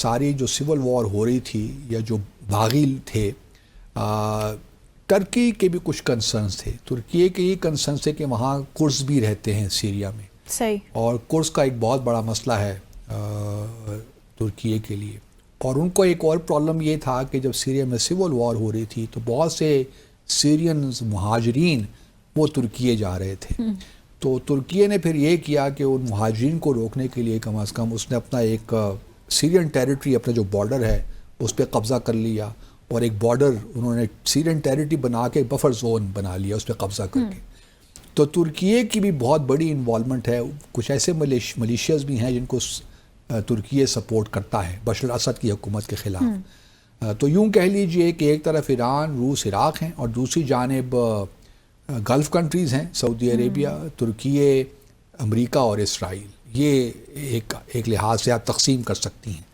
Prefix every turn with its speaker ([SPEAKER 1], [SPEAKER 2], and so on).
[SPEAKER 1] ساری جو civil war ہو رہی تھی یا جو باغی تھے، ترکی کے بھی کچھ کنسرنس تھے. ترکی کے یہ کنسرنس تھے کہ وہاں کرز بھی رہتے ہیں سیریا میں،
[SPEAKER 2] صحیح، اور
[SPEAKER 1] کرز کا ایک بہت بڑا مسئلہ ہے ترکی کے لیے. اور ان کو ایک اور پرابلم یہ تھا کہ جب سیریا میں سول وار ہو رہی تھی تو بہت سے سیرین مہاجرین وہ ترکی جا رہے تھے. تو ترکی نے پھر یہ کیا کہ ان مہاجرین کو روکنے کے لیے کم از کم اس نے اپنا ایک سیرین ٹیریٹری، اپنا جو بارڈر ہے اس پہ قبضہ کر لیا، اور ایک بارڈر انہوں نے سیرین ٹیریٹری بنا کے بفر زون بنا لیا اس پہ قبضہ کر کے. تو ترکی کی بھی بہت بڑی انوالومنٹ ہے. کچھ ایسے ملیشیاز بھی ہیں جن کو ترکی سپورٹ کرتا ہے بشار الاسد کی حکومت کے خلاف. تو یوں کہہ لیجئے کہ ایک طرف ایران، روس، عراق ہیں، اور دوسری جانب گلف کنٹریز ہیں، سعودی عربیہ، ترکی، امریکہ اور اسرائیل. یہ ایک لحاظ سے آپ تقسیم کر سکتی ہیں.